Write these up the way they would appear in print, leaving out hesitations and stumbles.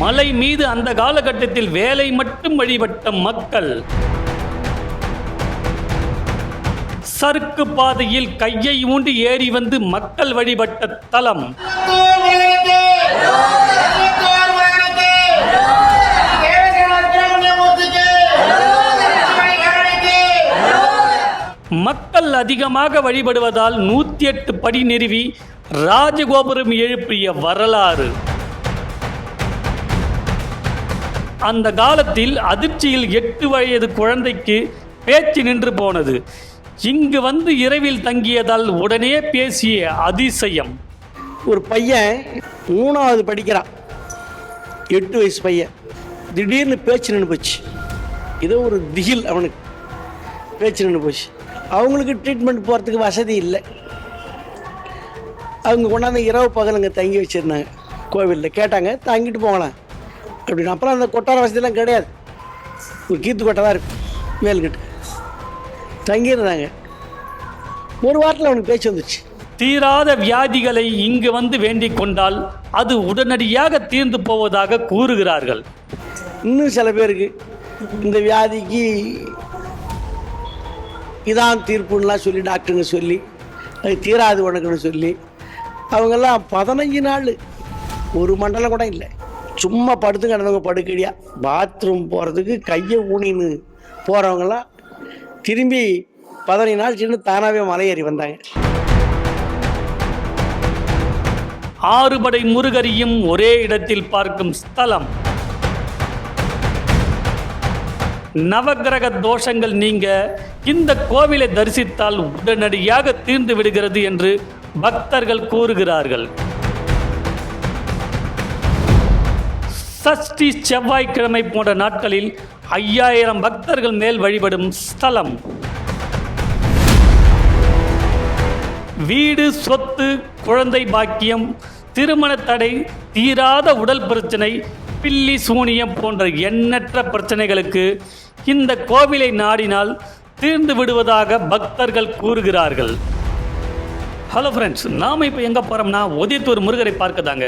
மலை மீது அந்த காலகட்டத்தில் வேலை மட்டும் வழிபட்ட மக்கள் சறுக்கு பாதையில் கையை ஊண்டி ஏறி வந்து மக்கள் வழிபட்ட தலம். மக்கள் அதிகமாக வழிபடுவதால் 108 படி நிறுவி ராஜகோபுரம் எழுப்பிய வரலாறு. அந்த காலத்தில் அதிர்ச்சியில் 8 வயது குழந்தைக்கு பேச்சு நின்று போனது. இங்கு வந்து இரவில் தங்கியதால் உடனே பேசிய அதிசயம். ஒரு பையன் 3வது படிக்கிறான், 8 வயசு பையன். திடீர்னு பேச்சு நின்று போச்சு. ஏதோ ஒரு திகில், அவனுக்கு பேச்சு நின்று போச்சு. அவங்களுக்கு ட்ரீட்மெண்ட் போகிறதுக்கு வசதி இல்லை. அவங்க கொண்டாந்து இரவு பகல் அங்கே தங்கி வச்சுருந்தாங்க கோவிலில். கேட்டாங்க தங்கிட்டு போகலாம் அப்படின்னு. அப்புறம் அந்த கொட்டார வசதியெல்லாம் கிடையாது. ஒரு கீத்து கொட்டை தான் இருக்கும் மேல்கிட்ட. தங்கியிருந்தாங்க. ஒரு வாரத்தில் அவனுக்கு பேச்சு வந்துச்சு. தீராத வியாதிகளை இங்கு வந்து வேண்டிக் கொண்டால் அது உடனடியாக தீர்ந்து போவதாக கூறுகிறார்கள். இன்னும் சில பேருக்கு இந்த வியாதிக்கு இதான் தீர்ப்புன்னெலாம் சொல்லி டாக்டருங்க சொல்லி அது தீராது உனக்குன்னு சொல்லி அவங்கெல்லாம் 15 நாள் ஒரு மண்டலம் கூட இல்லை, சும்மா படுத்து கிடந்தவங்க படுக்கடியா. பாத்ரூம் போகிறதுக்கு கையை ஊனின்னு போகிறவங்களாம் திரும்பி 15 நாள் சின்ன தானாகவே மலையேறி வந்தாங்க. 6 படை முருகரையும் ஒரே இடத்தில் பார்க்கும் ஸ்தலம். நவகிரக தோஷங்கள் நீங்க இந்த கோவிலை தரிசித்தால் உடனடியாக தீர்ந்து விடுகிறது என்று பக்தர்கள் கூறுகிறார்கள். சஷ்டி செவ்வாய்க்கிழமை போன்ற நாட்களில் 5000 பக்தர்கள் மேல் வழிபடும் ஸ்தலம். வீடு, சொத்து, குழந்தை பாக்கியம், திருமண தடை, தீராத உடல் பிரச்சனை, பில்லி சூனியம் போன்ற எண்ணற்ற பிரச்சனைகளுக்கு இந்த கோவிலை நாடினால் தீர்ந்து விடுவதாக பக்தர்கள் கூறுகிறார்கள். ஹலோ ஃப்ரெண்ட்ஸ், நாம் இப்போ எங்கே போகிறோம்னா உதயத்தூர் முருகரை பார்க்க தாங்க.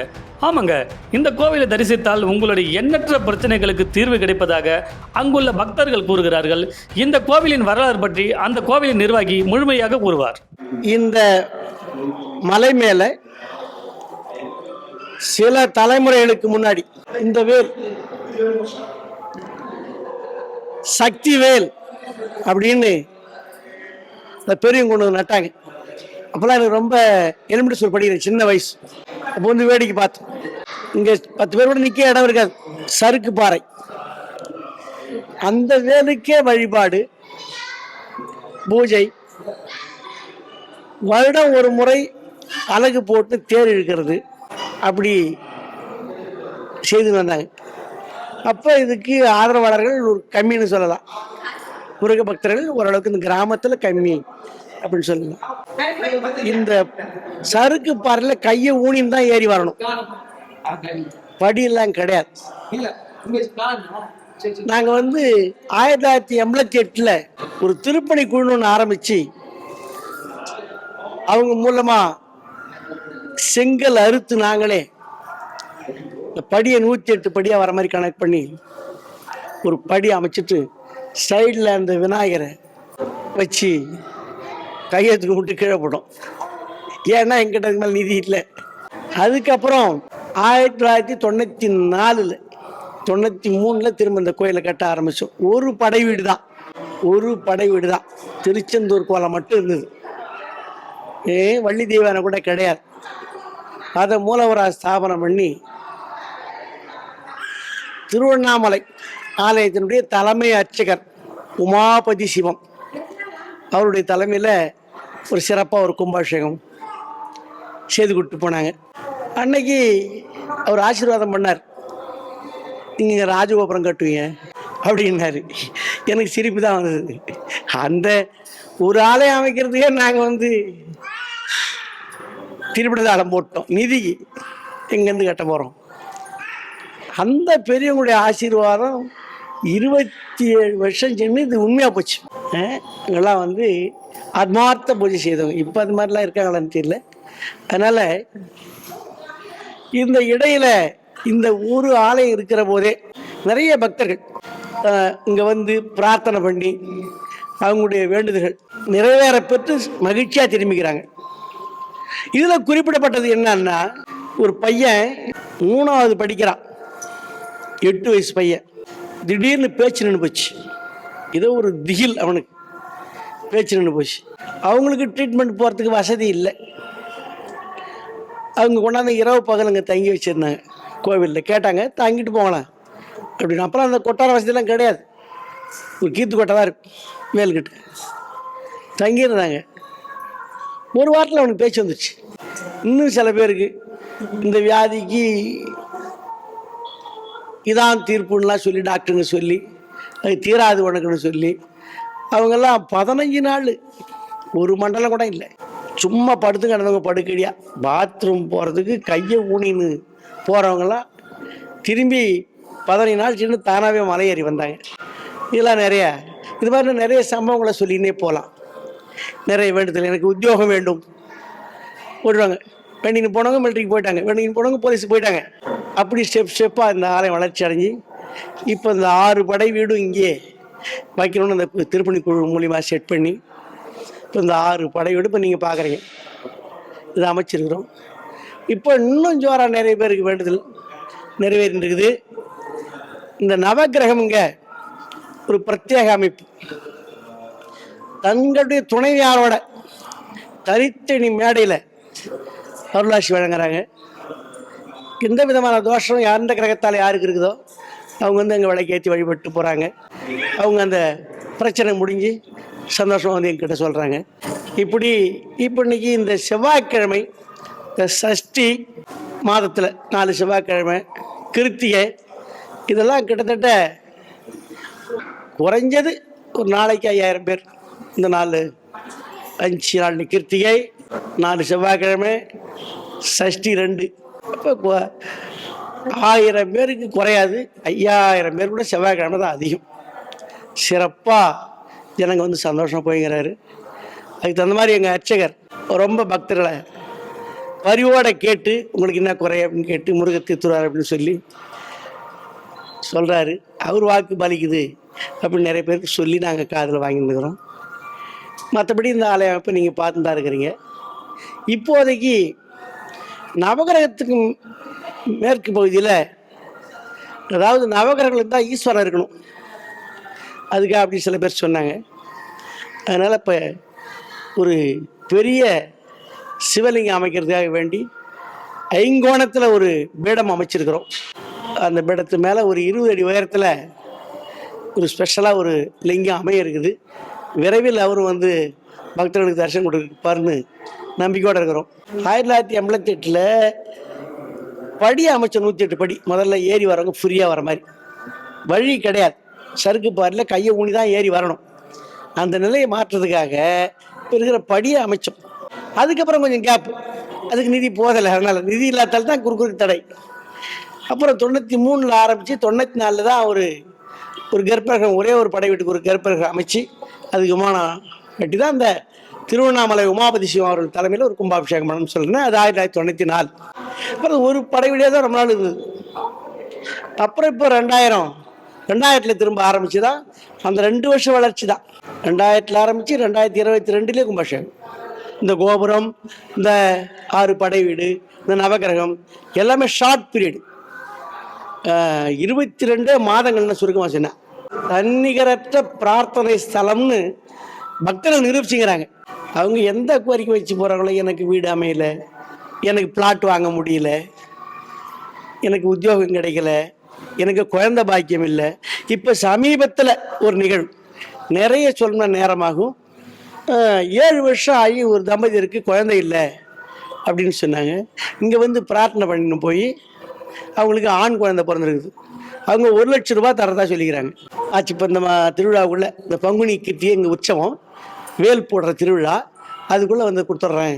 ஆமாங்க, இந்த கோவிலை தரிசித்தால் உங்களுடைய எண்ணற்ற பிரச்சனைகளுக்கு தீர்வு கிடைப்பதாக அங்குள்ள பக்தர்கள் கூறுகிறார்கள். இந்த கோவிலின் வரலாறு பற்றி அந்த கோவிலின் நிர்வாகி முழுமையாக கூறுவார். இந்த மலை மேலே சில தலைமுறைகளுக்கு முன்னாடி இந்த வேல் சக்தி வேல் அப்படின்னு இந்த பெரியவங்க கொண்டு வந்து நட்டாங்க. அப்போல்லாம் எனக்கு ரொம்ப எலிமெண்ட்ரி ஸ்கூல் படிக்கிறேன், சின்ன வயசு. அப்போ வந்து வேடிக்கை பார்த்தோம். இங்கே 10 பேர் கூட நிற்க இடம் இருக்காது, சறுக்கு பாறை. அந்த வேலுக்கே வழிபாடு, பூஜை, வருடம் ஒரு முறை அலகு போட்டு தேர் இழுக்கிறது, அப்படி செய்து வந்தாங்க. அப்போ இதுக்கு ஆதரவாளர்கள் ஒரு கம்மின்னு சொல்லலாம். முருக பக்தர்கள் ஓரளவுக்கு இந்த கிராமத்தில் கம்மி அப்படின்னு சொல்லலாம். இந்த சறுக்கு பாறையில் கையை ஊனின்னு தான் ஏறி வரணும், படியெல்லாம் கிடையாது. நாங்கள் வந்து 1988 ஒரு திருப்பணி குழு ஒன்று ஆரம்பித்து அவங்க மூலமாக செங்கல் அறுத்து நாங்களே இந்த படியை 108 படியாக வர மாதிரி கனெக்ட் பண்ணி ஒரு படி அமைச்சிட்டு சைடில் அந்த விநாயகரை வச்சு கையெழுத்துக்கு விட்டு கீழே போட்டோம். ஏன்னா எங்கிட்ட அதுக்கு மேலே நிதி இல்லை. அதுக்கப்புறம் 1994 93 திரும்ப இந்த கோயிலை கட்ட ஆரம்பித்தோம். ஒரு படை வீடு தான் திருச்செந்தூர் கோலம் மட்டும் இருந்தது. வள்ளி தெய்வானை கூட கிடையாது. அதை மூலவராக ஸ்தாபனம் பண்ணி திருவண்ணாமலை ஆலயத்தினுடைய தலைமை அர்ச்சகர் உமாபதி சிவம் அவருடைய தலைமையில் ஒரு சிறப்பாக ஒரு கும்பாபிஷேகம் செய்து கொடுத்து போனாங்க. அன்னைக்கு அவர் ஆசீர்வாதம் பண்ணார், நீங்கள் ராஜகோபுரம் கட்டுவீங்க அப்படின்னாரு. எனக்கு சிரிப்பு தான் வந்தது. அந்த ஒரு ஆலயம் அமைக்கிறதுக்கே நாங்கள் வந்து திருப்பதாளம் போட்டோம், நிதிக்கு எங்கேருந்து கட்ட போகிறோம். அந்த பெரியவங்களுடைய ஆசீர்வாதம் 27 வருஷம் சென்று இது உண்மையாக போச்சு. இங்கெல்லாம் வந்து ஆத்மார்த்த பூஜை செய்தவங்க. இப்போ அது மாதிரிலாம் இருக்காங்களான்னு தெரியல. அதனால் இந்த இடையில் இந்த ஒரு ஆலயம் இருக்கிற போதே நிறைய பக்தர்கள் இங்கே வந்து பிரார்த்தனை பண்ணி அவங்களுடைய வேண்டுதல்கள் நிறைவேற பெற்று மகிழ்ச்சியாக திரும்பிக்கிறாங்க. இதில் குறிப்பிடப்பட்டது என்னன்னா, ஒரு பையன் 3வது படிக்கிறான், 8 வயசு பையன். திடீர்னு பேச்சு நின்று போச்சு. ஏதோ ஒரு திகில், அவனுக்கு பேச்சு நின்று போச்சு. அவங்களுக்கு ட்ரீட்மெண்ட் போகிறதுக்கு வசதி இல்லை. அவங்க கொண்டாந்து இரவு பகல் அங்கே தங்கி வச்சுருந்தாங்க கோவிலில். கேட்டாங்க தங்கிட்டு போகலாம் அப்படின்னு. அப்புறம் அந்த கொட்டார வசதியெல்லாம் கிடையாது, ஒரு கீத்து கொட்டை தான் இருக்கும் மேல்கிட்ட. தங்கியிருந்தாங்க. ஒரு வாரத்தில் அவனுக்கு பேச்சு வந்துச்சு. இன்னும் சில பேருக்கு இந்த வியாதிக்கு இதான் தீர்ப்புன்னெலாம் சொல்லி டாக்டருங்க சொல்லி அது தீராது உனக்குன்னு சொல்லி அவங்கெல்லாம் 15 நாள் ஒரு மண்டலம் கூட இல்லை, சும்மா படுத்து கிடந்தவங்க படுக்கடியா. பாத்ரூம் போகிறதுக்கு கையை ஊனின்னு போகிறவங்கெல்லாம் திரும்பி 15 நாள் சின்ன தானாகவே மலையேறி வந்தாங்க. இதெல்லாம் நிறைய இது மாதிரி நிறைய சம்பவங்களை சொல்லினே போகலாம். நிறைய வேண்டுதல், எனக்கு உத்தியோகம் வேண்டும் போடுவாங்க. வேண்டின்னு போனவங்க மிலிட்ரிக்கு போயிட்டாங்க, வேண்டின்னு போனவங்க போலீஸுக்கு போயிட்டாங்க. அப்படி ஸ்டெப்பாக இந்த ஆலயம் வளர்ச்சி அடைஞ்சி இப்போ இந்த 6 படை வீடும் இங்கே வைக்கணும்னு அந்த திருப்பணி குழு மூலிமா செட் பண்ணி இப்போ இந்த 6 படை வீடு இப்போ நீங்கள் பார்க்குறீங்க, இதை அமைச்சிருக்கிறோம். இப்போ இன்னும் ஜோராக நிறைய பேருக்கு வேண்டுதல் நிறைவேறின்னு இருக்குது. இந்த நவக்கிரகம் இங்கே ஒரு பிரத்யேக அமைப்பு. தங்களுடைய துணைவியாரோட தனித்தனி மேடையில் அருளாட்சி வழங்குறாங்க. எந்த விதமான தோஷம் எந்த கிரகத்தால் யாருக்கு இருக்குதோ அவங்க வந்து அங்கே விளக்கேற்றி வழிபட்டு போகிறாங்க. அவங்க அந்த பிரச்சனை முடிஞ்சு சந்தோஷமாக வந்து எங்கிட்ட சொல்கிறாங்க. இப்போ இன்னைக்கு இந்த செவ்வாய்க்கிழமை, இந்த சஷ்டி மாதத்தில் 4 செவ்வாய்க்கிழமை, கிருத்திகை, இதெல்லாம் கிட்டத்தட்ட குறைஞ்சது ஒரு நாளைக்கு 5000 பேர். இந்த 5 நாள் கிருத்திகை, 4 செவ்வாய்க்கிழமை, சஷ்டி 2, அப்போ 1000 பேருக்கு குறையாது. 5000 பேர் கூட செவ்வாய்க்கிழமை தான் அதிகம். சிறப்பாக ஜனங்க வந்து சந்தோஷமாக போய்கிறாரு. அதுக்கு தகுந்த மாதிரி எங்கள் அர்ச்சகர் ரொம்ப பக்தர்களை பரிவோட கேட்டு உங்களுக்கு என்ன குறை அப்படின்னு கேட்டு முருக தீர்த்துறாரு அப்படின்னு சொல்லி சொல்கிறாரு. அவர் வாக்கு பலிக்குது அப்படின்னு நிறைய பேருக்கு சொல்லி நாங்கள் காதில் வாங்கியிருக்கிறோம். மற்றபடி இந்த ஆலயம் இப்போ நீங்கள் பார்த்து தான் இருக்கிறீங்க. இப்போதைக்கு நவகிரகத்துக்கு மேற்கு பகுதியில், அதாவது நவகிரகங்களுக்கு தான் ஈஸ்வரன் இருக்கணும், அதுக்காக அப்படி சில பேர் சொன்னாங்க. அதனால் இப்போ ஒரு பெரிய சிவலிங்கம் அமைக்கிறதுக்காக வேண்டி ஐங்கோணத்தில் ஒரு பீடம் அமைச்சிருக்கிறோம். அந்த பீடத்து மேலே ஒரு 20 அடி உயரத்தில் ஒரு ஸ்பெஷலாக ஒரு லிங்கம் அமைய இருக்குது. விரைவில் அவரும் வந்து பக்தர்களுக்கு தரிசனம் கொடுப்பாருன்னு நம்பிக்கையோடு இருக்கிறோம். 1988 படி அமைச்ச 108 படி. முதல்ல ஏறி வரவங்க ஃப்ரீயாக வர மாதிரி, வழி கிடையாது, சறுக்கு பாரில் கையை ஊனி தான் ஏறி வரணும். அந்த நிலையை மாற்றுறதுக்காக இப்போ இருக்கிற படியை அமைச்சோம். அதுக்கப்புறம் கொஞ்சம் கேப்பு, அதுக்கு நிதி போதலை. அதனால் நிதி இல்லாதால் தான் குறுக்கு தடை. அப்புறம் 93 ஆரம்பித்து 94 தான் ஒரு கர்ப்பகிரகம், ஒரே ஒரு படை வீட்டுக்கு ஒரு கர்ப்பகிரகம் அமைச்சு அதுக்கு விமானம் கட்டி தான் அந்த திருவண்ணாமலை உமாபதி சிவம் அவர்கள் தலைமையில் ஒரு கும்பாபிஷேகம் பண்ணணும்னு சொல்கிறேன். அது 1994. அப்புறம் ஒரு படை வீடியோ தான் ரொம்ப நாள் இருந்தது. அப்புறம் இப்போ 2000 திரும்ப ஆரம்பிச்சு தான் அந்த 2 வருஷம் வளர்ச்சி தான். 2000 ஆரம்பித்து 2022 கும்பாபிஷேகம். இந்த கோபுரம், இந்த 6 படை வீடு, இந்த நவகிரகம் எல்லாமே ஷார்ட் பீரியடு, 22 மாதங்கள்னு சுருக்கமாக சொன்னேன். தன்னிகரற்ற பிரார்த்தனை ஸ்தலம்னு பக்தர்கள் நிரூபிச்சுங்கிறாங்க. அவங்க எந்த கோரிக்கை வச்சு போகிறாங்களோ, எனக்கு வீடு அமையலை, எனக்கு பிளாட் வாங்க முடியல, எனக்கு உத்தியோகம் கிடைக்கல, எனக்கு குழந்தை பாக்கியம் இல்லை. இப்போ சமீபத்தில் ஒரு நிகழ்வு, நிறைய சொல்லணும்னா நேரமாகும், 7 வருஷம் ஆகி ஒரு தம்பதியருக்கு குழந்தை இல்லை அப்படின்னு சொன்னாங்க. இங்கே வந்து பிரார்த்தனை பண்ணின்னு போய் அவங்களுக்கு ஆண் குழந்தை பிறந்திருக்குது. அவங்க 1 லட்சம் ரூபா தரதா சொல்லிக்கிறாங்க. ஆச்சு. இப்போ இந்த திருவிழாவுக்குள்ளே இந்த பங்குனி கிருத்திகை எங்கள் உற்சவம், வேல் போடுற திருவிழா, அதுக்குள்ளே வந்து கொடுத்துட்றேன்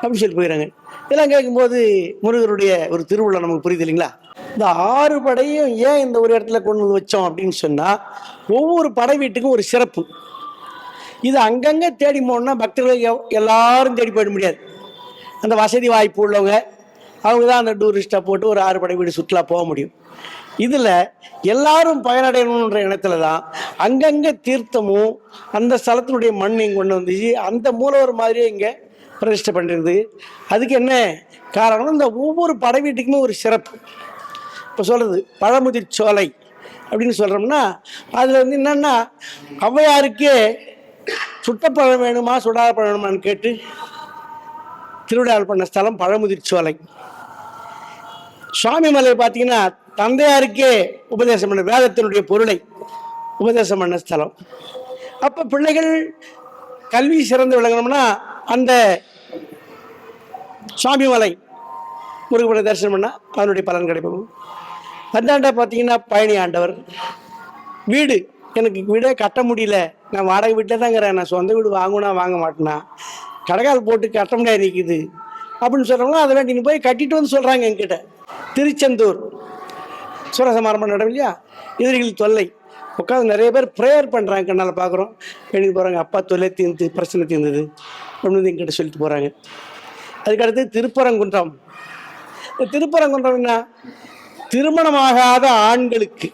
அப்படின்னு சொல்லி போயிடறாங்க. இதெல்லாம் கேட்கும்போது முருகருடைய ஒரு திருவிழா நமக்கு புரியுது இல்லைங்களா? இந்த 6 படையும் ஏன் இந்த ஒரு இடத்துல கொண்டு வந்து வச்சோம் அப்படின்னு சொன்னால், ஒவ்வொரு படை வீட்டுக்கும் ஒரு சிறப்பு. இது அங்கங்கே தேடி போனோம்னா பக்தர்கள் எல்லாரும் தேடி போயிட முடியாது. அந்த வசதி வாய்ப்பு உள்ளவங்க அவங்க தான் அந்த டூரிஸ்ட்டாக போட்டு ஒரு 6 படை வீடு சுற்றுலா போக முடியும். இதில் எல்லாரும் பயனடையணுன்ற இடத்துல தான் அங்கங்கே தீர்த்தமும் அந்த ஸ்தலத்தினுடைய மண்ணையும் கொண்டு வந்துச்சு அந்த மூலவர் மாதிரியே இங்கே பிரதிஷ்டை பண்ணிருது. அதுக்கு என்ன காரணம்? இந்த ஒவ்வொரு படை வீட்டுக்குமே ஒரு சிறப்பு. இப்போ சொல்கிறது பழமுதிர் சோலை அப்படின்னு சொல்கிறோம்னா அதில் வந்து என்னென்னா ஔவையாருக்கே சுட்டப்பழம் வேணுமா சுடாத பழம் வேணுமான்னு கேட்டு திருவிழாவில் பண்ண ஸ்தலம் பழமுதிர் சோலை. சுவாமிமலை பார்த்தீங்கன்னா தந்தையாருக்கே உபதேசம் பண்ண வேதத்தினுடைய பொருளை உபதேசம் பண்ண ஸ்தலம். அப்போ பிள்ளைகள் கல்வி சிறந்து விளங்கணும்னா அந்த சுவாமிமலை முருகப்பட தரிசனம் பண்ணால் அதனுடைய பலன் கிடைக்கும். அந்தாண்டா பார்த்தீங்கன்னா பழனி ஆண்டவர் வீடு, எனக்கு வீடே கட்ட முடியல, நான் வாடகை வீட்டில் தாங்கிறேன், நான் சொந்த வீடு வாங்கினா வாங்க மாட்டேனா, கடைக்கால் போட்டு கட்ட முடியாது நிற்கிது அப்படின்னு சொல்கிறவங்களும் அதை வேண்டி போய் கட்டிட்டு வந்து சொல்கிறாங்க என்கிட்ட. திருச்செந்தூர் சூரசமாரம் நடம் இல்லையா, எதிரிகள் தொல்லை உட்காந்து நிறைய பேர் ப்ரேயர் பண்ணுறாங்க, கண்ணால் பார்க்குறோம். வேண்டிட்டு போகிறாங்க, அப்பா தொல்லை தீர்ந்து பிரச்சனை தீர்ந்தது அப்படின்னு வந்து என்கிட்ட சொல்லிட்டு போகிறாங்க. அதுக்கடுத்து திருப்பரங்குன்றம். இந்த திருப்பரங்குன்றம் என்ன, திருமணமாகாத ஆண்களுக்கு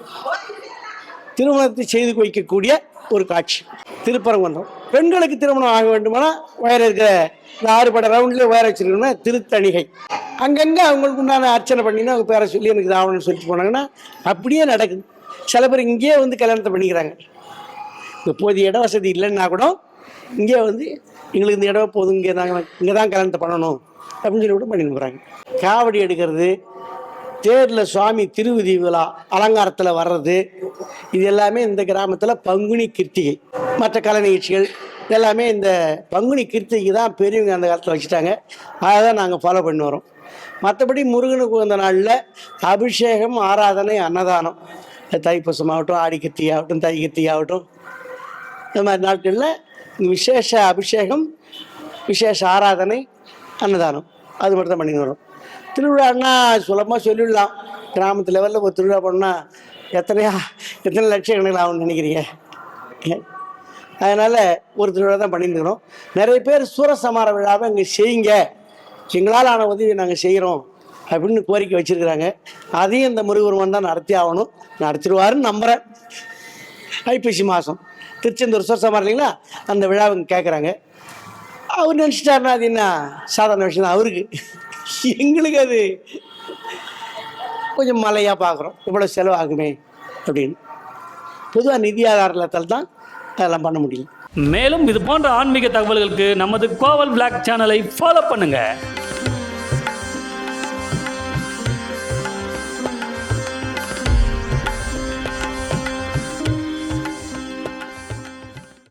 திருமணத்தை செய்து வைக்கக்கூடிய ஒரு காட்சி திருப்பரங்குன்றம். பெண்களுக்கு திருமணம் ஆக வேண்டுமானால் வயர் இருக்கிற இந்த 6 பட ரவுண்டில் வயர் வச்சிருக்கணும்னா திருத்தணிகை. அங்கங்கே அவங்களுக்கு உண்டான அர்ச்சனை பண்ணினா அவங்க பேரை சொல்லி எனக்கு தாவணம்னு சொல்லிட்டு போனாங்கன்னா அப்படியே நடக்குது. சில பேர் இங்கேயே வந்து கல்யாணத்தை பண்ணிக்கிறாங்க. இந்த போதிய இட வசதி இல்லைன்னா கூட இங்கே வந்து எங்களுக்கு இந்த இடம் போதும், இங்கே தான் கல்யாணத்தை பண்ணணும் அப்படின்னு சொல்லி கூட பண்ணிட்டு போகிறாங்க. காவடி எடுக்கிறது, தேரில் சுவாமி திருவிதி விழா அலங்காரத்தில் வர்றது, இது எல்லாமே இந்த கிராமத்தில் பங்குனி கிருத்திகை. மற்ற கலை நிகழ்ச்சிகள் எல்லாமே இந்த பங்குனி கிருத்திகை தான் பெரியவங்க அந்த காலத்தில் வச்சுட்டாங்க. அதை தான் நாங்கள் ஃபாலோ பண்ணி வரோம். மற்றபடி முருகனுக்கு வந்த நாளில் அபிஷேகம், ஆராதனை, அன்னதானம், தைப்பூசம் ஆகட்டும், ஆடி கிருத்திகை ஆகட்டும், தை கிருத்திகை ஆகட்டும், இந்த மாதிரி நாட்களில் விசேஷ அபிஷேகம், விசேஷ ஆராதனை, அன்னதானம் அது மட்டும் தான் பண்ணி வரோம். திருவிழான்னா சுலபமாக சொல்லிடலாம். கிராமத்து லெவலில் ஒரு திருவிழா பண்ணால் எத்தனை லட்சக்கணக்கில் ஆகும்னு நினைக்கிறீங்க? அதனால் ஒரு திருவிழா தான் பண்ணிட்டு இருக்கிறோம். நிறைய பேர் சூரசமார விழாவை இங்கே செய்யுங்க, எங்களால் ஆன உதவி நாங்கள் செய்கிறோம் அப்படின்னு கோரிக்கை வச்சுருக்கிறாங்க. அதையும் இந்த முருகருமன் தான் நடத்தி ஆகணும், நடத்திடுவாருன்னு நம்புகிறேன். ஐப்பசி மாதம் திருச்செந்தூர் சூரசமாரம் இல்லைங்களா, அந்த விழாவுங்க கேட்குறாங்க. அவர் நினச்சிட்டாருன்னா அது என்ன சாதாரண விஷயம் தான் அவருக்கு. எங்களுக்கு அது கொஞ்சம் மலையாக பார்க்குறோம், இவ்வளோ செலவாகுமே அப்படின்னு. பொதுவாக நிதி ஆதாரத்தில் தான் அதெல்லாம் பண்ண முடியும். மேலும் இது போன்ற ஆன்மீக தகவல்களுக்கு நமது கோவல் பிளாக் சேனலை ஃபாலோ பண்ணுங்க.